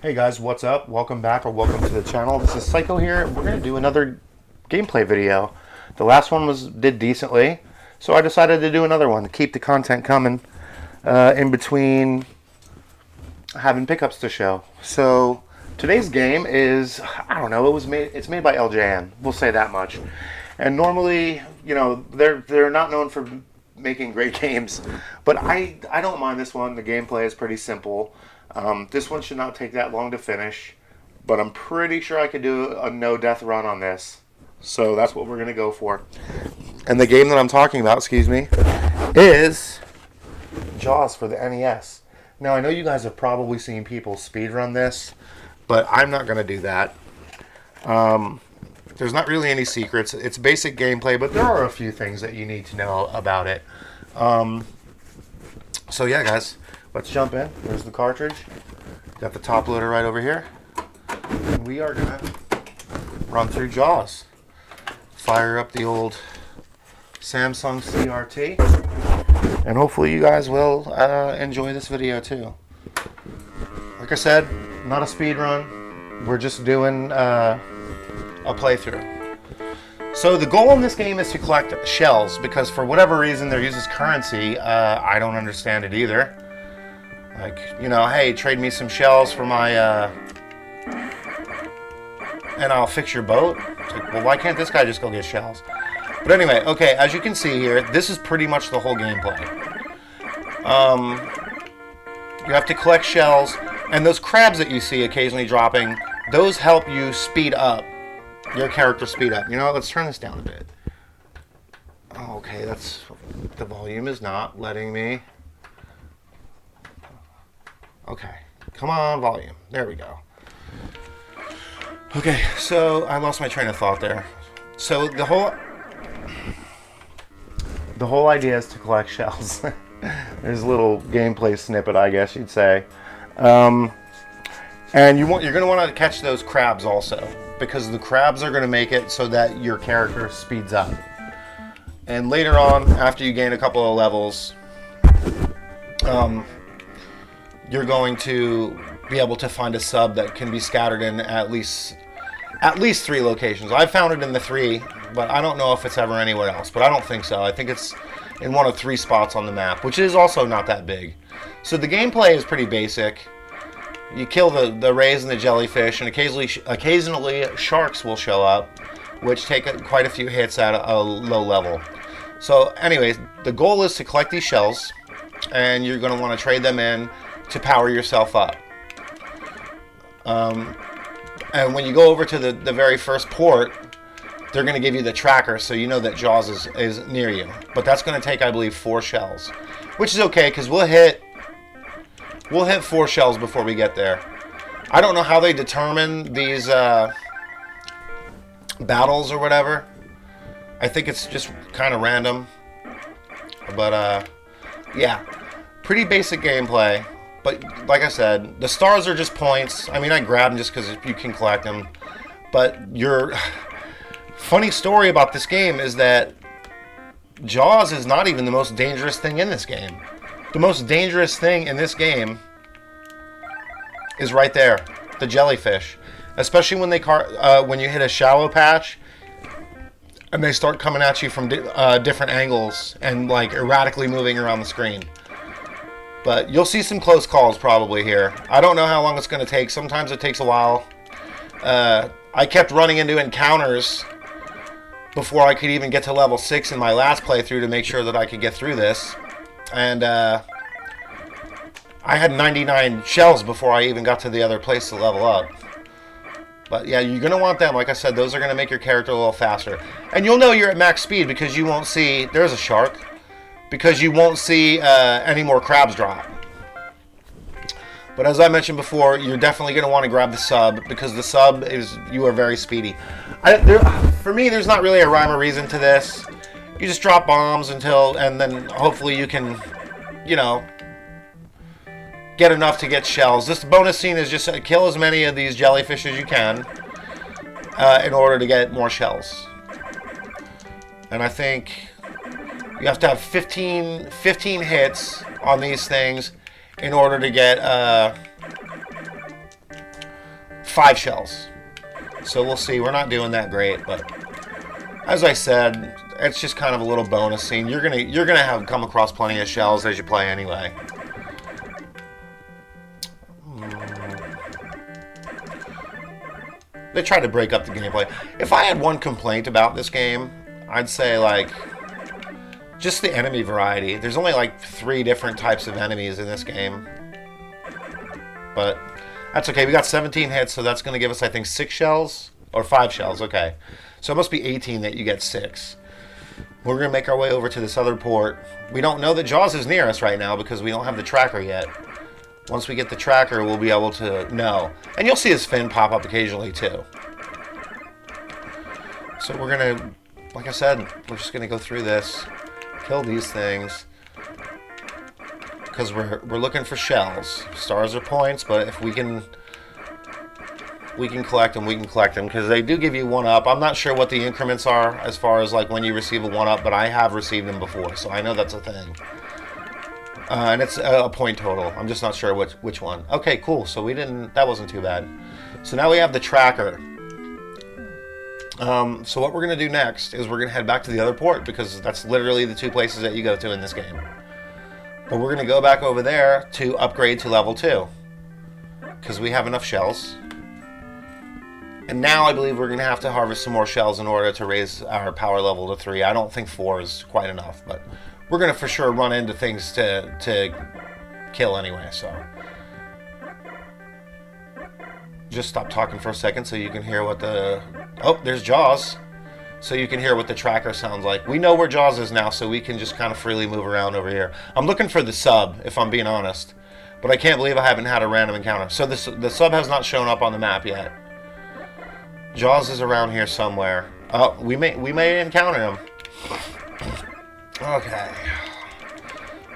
Hey guys, what's up? Welcome back or welcome to the channel. This is Psycho here. We're going to do another gameplay video. The last one did decently, so I decided to do another one to keep the content coming in between having pickups to show. So today's game is, I don't know, it's made by LJN. We'll say that much. And normally, you know, they're not known for making great games, but I don't mind this one. The gameplay is pretty simple. This one should not take that long to finish, but I'm pretty sure I could do a no-death run on this. So that's what we're going to go for. And the game that I'm talking about, excuse me, is Jaws for the NES. Now, I know you guys have probably seen people speedrun this, but I'm not going to do that. There's not really any secrets. It's basic gameplay, but there are a few things that you need to know about it. So yeah, guys. Let's jump in. There's the cartridge. Got the top loader right over here. And we are going to run through Jaws. Fire up the old Samsung CRT. And hopefully you guys will enjoy this video too. Like I said, not a speed run. We're just doing a playthrough. So the goal in this game is to collect shells because for whatever reason there uses currency. I don't understand it either. Like, you know, hey, trade me some shells for my, and I'll fix your boat. It's like, well, why can't this guy just go get shells? But anyway, okay, as you can see here, this is pretty much the whole gameplay. You have to collect shells, and those crabs that you see occasionally dropping, those help you speed up, your character speed up. You know what, let's turn this down a bit. Oh, okay, the volume is not letting me. Okay, come on, volume. There we go. Okay, so I lost my train of thought there. So the whole idea is to collect shells. There's a little gameplay snippet, I guess you'd say. And you're going to want to catch those crabs also, because the crabs are going to make it so that your character speeds up. And later on, after you gain a couple of levels, you're going to be able to find a sub that can be scattered in at least 3 locations. I've found it in the 3, but I don't know if it's ever anywhere else. But I don't think so. I think it's in one of 3 spots on the map, which is also not that big. So the gameplay is pretty basic. You kill the rays and the jellyfish, and occasionally sharks will show up, which take quite a few hits at a low level. So anyways, the goal is to collect these shells, and you're going to want to trade them in to power yourself up. And when you go over to the very first port, they're going to give you the tracker so you know that Jaws is near you. But that's going to take, I believe, 4 shells, which is okay because we'll hit 4 shells before we get there. I don't know how they determine these battles or whatever. I think it's just kind of random. But yeah, pretty basic gameplay. But like I said, the stars are just points. I mean, I grab them just because you can collect them. But your funny story about this game is that Jaws is not even the most dangerous thing in this game. The most dangerous thing in this game is right there, the jellyfish. Especially when when you hit a shallow patch and they start coming at you from different angles and like erratically moving around the screen. But you'll see some close calls probably here. I don't know how long it's going to take. Sometimes it takes a while. I kept running into encounters before I could even get to level 6 in my last playthrough to make sure that I could get through this. And I had 99 shells before I even got to the other place to level up. But yeah, you're going to want them. Like I said, those are going to make your character a little faster. And you'll know you're at max speed because you won't see... There's a shark. Because you won't see any more crabs drop. But as I mentioned before, you're definitely going to want to grab the sub because the sub you are very speedy. For me, there's not really a rhyme or reason to this. You just drop bombs and then hopefully you can, you know, get enough to get shells. This bonus scene is just kill as many of these jellyfish as you can in order to get more shells. And I think you have to have 15 hits on these things in order to get 5 shells. So we'll see. We're not doing that great, but as I said, it's just kind of a little bonus scene. You're gonna have come across plenty of shells as you play anyway. They tried to break up the gameplay. If I had one complaint about this game, I'd say like just the enemy variety. There's only like 3 different types of enemies in this game, but that's okay. We got 17 hits, so that's going to give us, I think, 6 shells or 5 shells. Okay, so it must be 18 that you get 6. We're going to make our way over to this other port. We don't know that Jaws is near us right now because we don't have the tracker yet. Once we get the tracker, we'll be able to know. And you'll see his fin pop up occasionally, too. So we're going to, like I said, we're just going to go through this, kill these things, because we're looking for shells. Stars are points, but if we can collect them, we can collect them, because they do give you 1-up. I'm not sure what the increments are as far as like when you receive a 1-up, but I have received them before, so I know that's a thing. And it's a point total. I'm just not sure which one. Okay, cool. So that wasn't too bad. So now we have the tracker. So what we're going to do next is we're going to head back to the other port, because that's literally the 2 places that you go to in this game. But we're going to go back over there to upgrade to level 2, because we have enough shells. And now I believe we're going to have to harvest some more shells in order to raise our power level to 3. I don't think 4 is quite enough, but we're going to for sure run into things to kill anyway, so. Just stop talking for a second so you can hear what the... Oh, there's Jaws. So you can hear what the tracker sounds like. We know where Jaws is now, so we can just kind of freely move around over here. I'm looking for the sub, if I'm being honest. But I can't believe I haven't had a random encounter. So the sub has not shown up on the map yet. Jaws is around here somewhere. Oh, we may encounter him. Okay.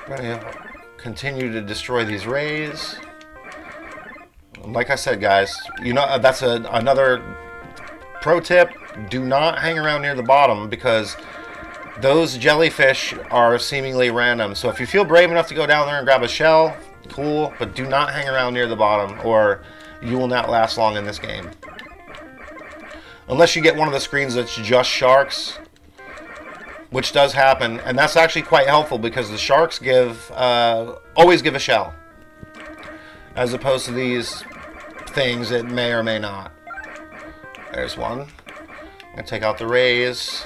We're going to continue to destroy these rays. Like I said, guys, you know, that's another pro tip. Do not hang around near the bottom, because those jellyfish are seemingly random. So if you feel brave enough to go down there and grab a shell, cool, but do not hang around near the bottom, or you will not last long in this game. Unless you get one of the screens that's just sharks, which does happen, and that's actually quite helpful, because the sharks always give a shell, as opposed to these things that may or may not. There's one. I'm going to take out the rays.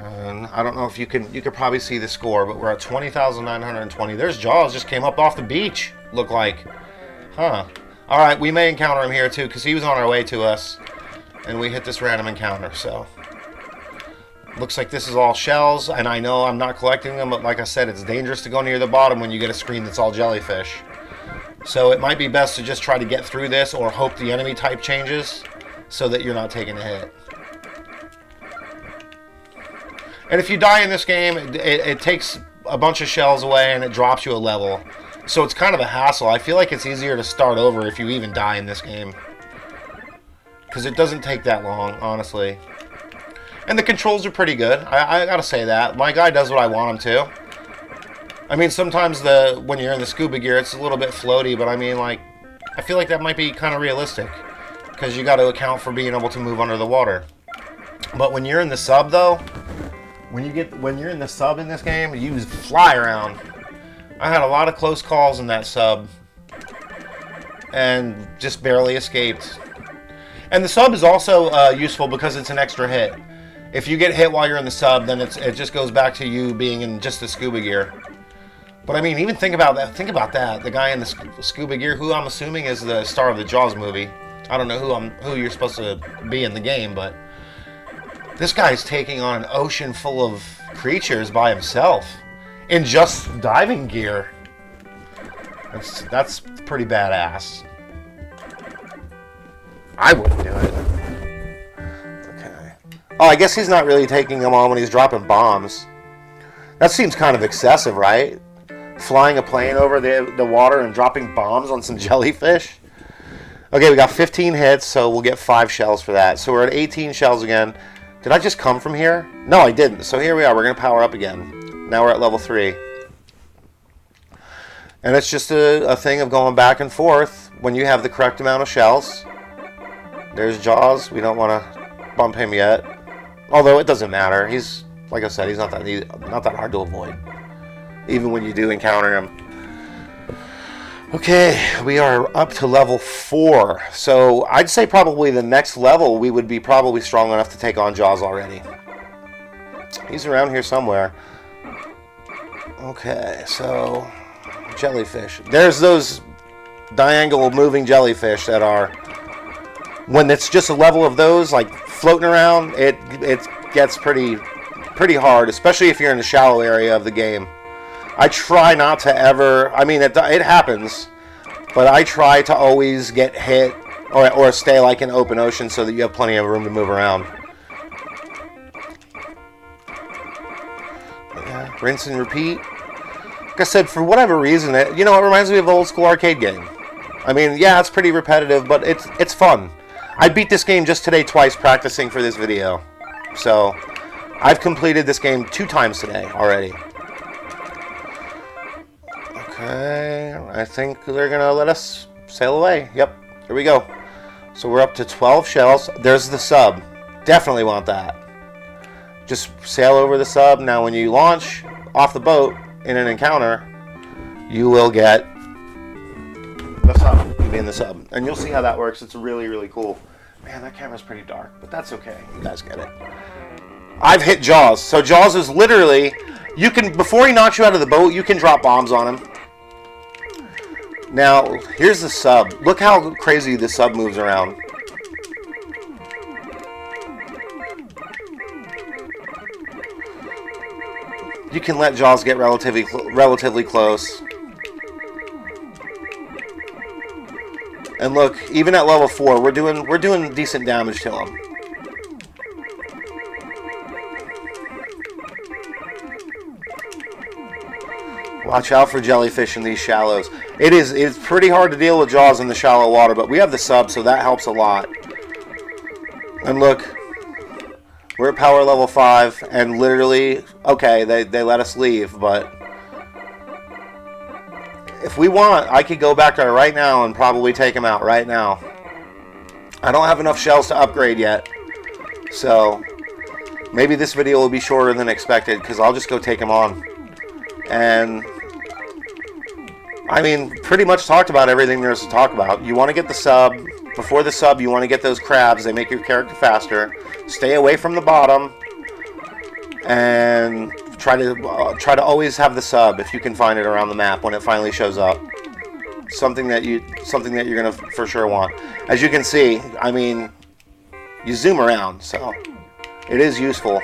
And I don't know if you could probably see the score, but we're at 20,920. There's Jaws, just came up off the beach, look like. Huh. Alright, we may encounter him here too, because he was on our way to us, and we hit this random encounter, so. Looks like this is all shells, and I know I'm not collecting them, but like I said, it's dangerous to go near the bottom when you get a screen that's all jellyfish. So it might be best to just try to get through this, or hope the enemy type changes, so that you're not taking a hit. And if you die in this game, it takes a bunch of shells away, and it drops you a level. So it's kind of a hassle. I feel like it's easier to start over if you even die in this game, because it doesn't take that long, honestly. And the controls are pretty good. I gotta say that. My guy does what I want him to. I mean, sometimes when you're in the scuba gear, it's a little bit floaty, but I mean, like, I feel like that might be kind of realistic, because you got to account for being able to move under the water. But when you're in the sub, though, when you're in the sub in this game, you fly around. I had a lot of close calls in that sub, and just barely escaped. And the sub is also useful because it's an extra hit. If you get hit while you're in the sub, then it just goes back to you being in just the scuba gear. But I mean, even think about that. Think about that. The guy in the scuba gear, who I'm assuming is the star of the Jaws movie. I don't know who you're supposed to be in the game, but this guy's taking on an ocean full of creatures by himself in just diving gear. That's pretty badass. I wouldn't do it. Okay. Oh, I guess he's not really taking them on when he's dropping bombs. That seems kind of excessive, right? Flying a plane over the water and dropping bombs on some jellyfish. Okay, we got 15 hits, so we'll get 5 shells for that. So we're at 18 shells again. Did I just come from here? No, I didn't. So here we are. We're going to power up again. Now we're at level 3. And it's just a thing of going back and forth when you have the correct amount of shells. There's Jaws. We don't want to bump him yet. Although it doesn't matter. He's, like I said, he's not that hard to avoid. Even when you do encounter him. Okay, we are up to level 4. So I'd say probably the next level we would be probably strong enough to take on Jaws already. He's around here somewhere. Okay, so jellyfish. There's those diagonal moving jellyfish that are, when it's just a level of those like floating around, it gets pretty hard, especially if you're in the shallow area of the game. I try not to ever, I mean, it happens, but I try to always get hit or stay like in open ocean so that you have plenty of room to move around. Yeah, rinse and repeat. Like I said, for whatever reason, it reminds me of an old school arcade game. I mean, yeah, it's pretty repetitive, but it's fun. I beat this game just today twice practicing for this video. So, I've completed this game 2 times today already. Okay, I think they're going to let us sail away. Yep, here we go. So we're up to 12 shells. There's the sub. Definitely want that. Just sail over the sub. Now when you launch off the boat in an encounter, you will get the sub. You'll be in the sub. And you'll see how that works. It's really, really cool. Man, that camera's pretty dark, but that's okay. You guys get it. I've hit Jaws. So Jaws is literally, you can, before he knocks you out of the boat, you can drop bombs on him. Now, here's the sub. Look how crazy the sub moves around. You can let Jaws get relatively close. And look, even at level 4, we're doing decent damage to him. Watch out for jellyfish in these shallows. It's pretty hard to deal with Jaws in the shallow water, but we have the sub, so that helps a lot. And look, we're at power level 5, and literally, okay, they let us leave, but if we want, I could go back there right now and probably take him out right now. I don't have enough shells to upgrade yet, so maybe this video will be shorter than expected, because I'll just go take him on. And I mean, pretty much talked about everything there's to talk about. You want to get the sub. Before the sub, you want to get those crabs. They make your character faster. Stay away from the bottom. And try to always have the sub if you can find it around the map when it finally shows up. Something that you're gonna for sure want. As you can see, I mean, you zoom around, so it is useful.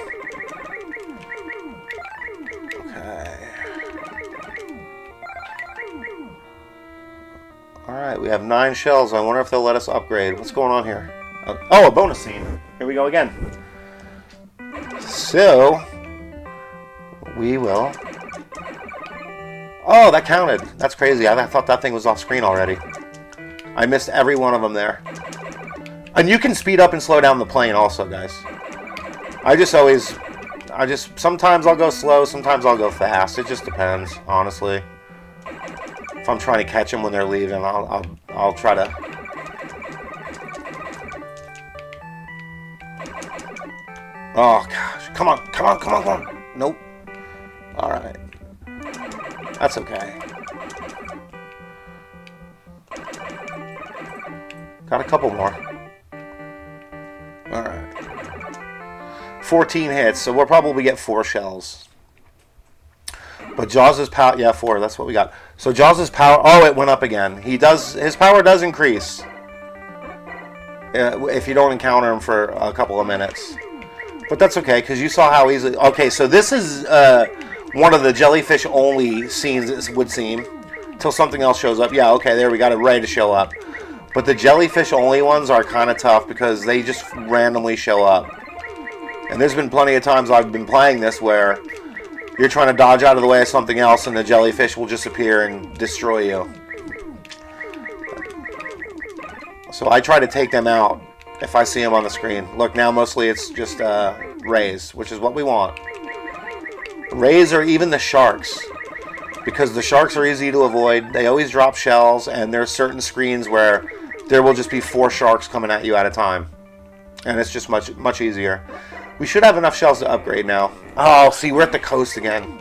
Alright, we have 9 shells. I wonder if they'll let us upgrade. What's going on here? Oh, a bonus scene. Here we go again. So, we will... Oh, that counted. That's crazy. I thought that thing was off screen already. I missed every one of them there. And you can speed up and slow down the plane also, guys. Sometimes I'll go slow, sometimes I'll go fast. It just depends, honestly. If I'm trying to catch them when they're leaving, I'll try to. Oh gosh! Come on! Nope. All right. That's okay. Got a couple more. All right. 14 hits, so we'll probably get 4 shells. But Jaws' power, yeah, 4. That's what we got. So Jaws' power, oh, it went up again. His power does increase if you don't encounter him for a couple of minutes. But that's okay, because you saw how easily. Okay, so this is one of the jellyfish only scenes, it would seem, until something else shows up. Yeah, okay, there we got it ready to show up. But the jellyfish only ones are kind of tough because they just randomly show up. And there's been plenty of times I've been playing this where you're trying to dodge out of the way of something else and the jellyfish will just appear and destroy you. So I try to take them out if I see them on the screen. Look, now mostly it's just rays, which is what we want. Rays or even the sharks. because the sharks are easy to avoid. They always drop shells, and there's certain screens where there will just be 4 sharks coming at you at a time, and it's just much easier. We should have enough shells to upgrade now. Oh, see, we're at the coast again,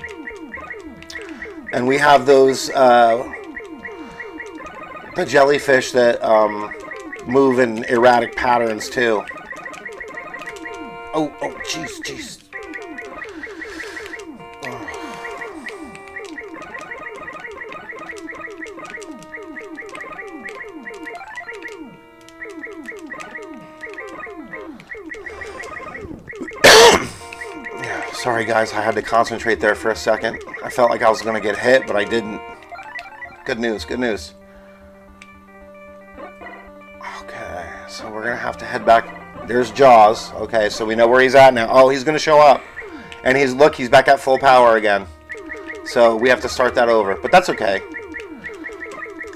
and we have those the jellyfish that move in erratic patterns too. Oh, jeez. Sorry guys, I had to concentrate there for a second. I felt like I was going to get hit, but I didn't. Good news. Okay, so we're going to have to head back. There's Jaws. Okay, so we know where he's at now. Oh, he's going to show up. And he's back at full power again. So we have to start that over, but that's okay.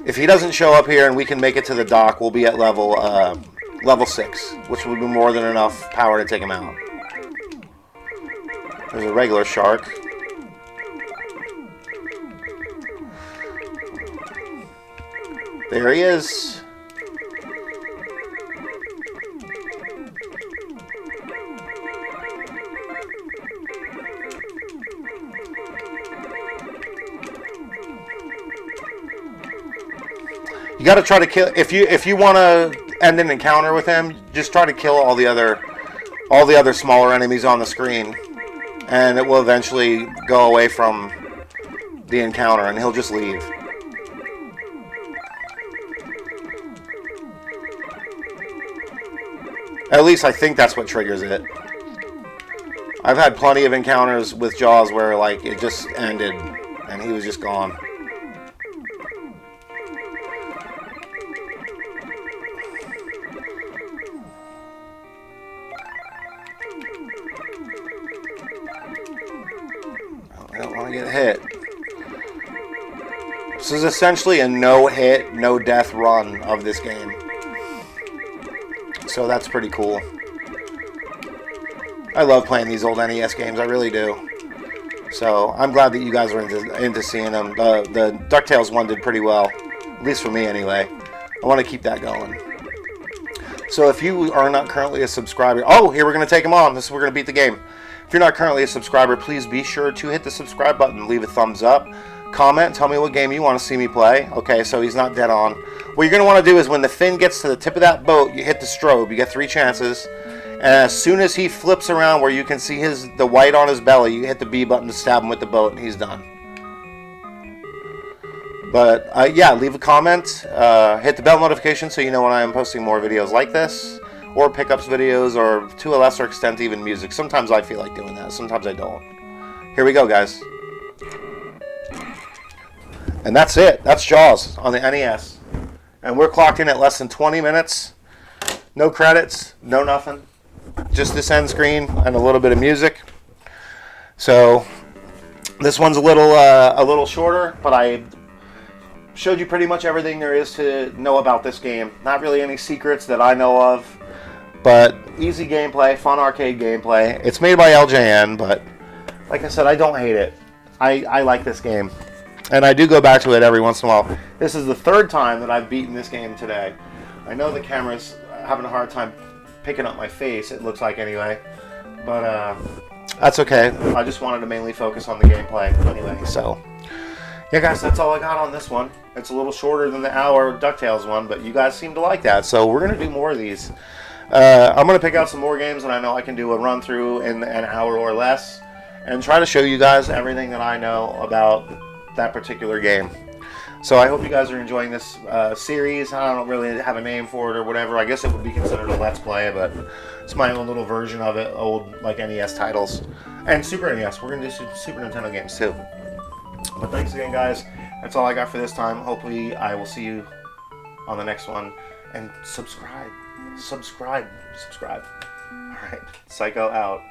If he doesn't show up here and we can make it to the dock, we'll be at level 6, which will be more than enough power to take him out. There's a regular shark. There he is. You got to try to kill if you want to end an encounter with him. Just try to kill all the other smaller enemies on the screen, and it will eventually go away from the encounter, and he'll just leave. At least I think that's what triggers it. I've had plenty of encounters with Jaws where like it just ended and he was just gone. I don't want to get hit. This is essentially a no-hit, no-death run of this game. So that's pretty cool. I love playing these old NES games, I really do. So I'm glad that you guys are into seeing them. The DuckTales one did pretty well, at least for me anyway. I want to keep that going. So if you are not currently a subscriber, oh, here we're going to take them on. This is we're going to beat the game. If you're not currently a subscriber, please be sure to hit the subscribe button, leave a thumbs up, comment, tell me what game you want to see me play. Okay, so he's not dead on. What you're going to want to do is when the fin gets to the tip of that boat, you hit the strobe. You get 3 chances. And as soon as he flips around where you can see the white on his belly, you hit the B button to stab him with the boat, and he's done. But, yeah, leave a comment. Hit the bell notification so you know when I am posting more videos like this. Or pickups videos, or to a lesser extent, even music. Sometimes I feel like doing that. Sometimes I don't. Here we go, guys. And that's it. That's Jaws on the NES. And we're clocked in at less than 20 minutes. No credits. No nothing. Just this end screen and a little bit of music. So this one's a little shorter, but I showed you pretty much everything there is to know about this game. Not really any secrets that I know of, but easy gameplay, fun arcade gameplay. It's made by LJN, but like I said, I don't hate it. I like this game, and I do go back to it every once in a while. This is the 3rd time that I've beaten this game today. I know the camera's having a hard time picking up my face, it looks like anyway, but that's okay. I just wanted to mainly focus on the gameplay anyway. So yeah, guys, that's all I got on this one. It's a little shorter than the hour DuckTales one, but you guys seem to like that, so we're gonna do more of these. I'm gonna pick out some more games that I know I can do a run through in an hour or less, and try to show you guys everything that I know about that particular game. So I hope you guys are enjoying this series. I don't really have a name for it or whatever. I guess it would be considered a Let's Play, but it's my own little version of it. Old, like, NES titles. And Super NES. We're going to do some Super Nintendo games, too. But thanks again, guys. That's all I got for this time. Hopefully I will see you on the next one. And subscribe. Subscribe. Alright. Psycho out.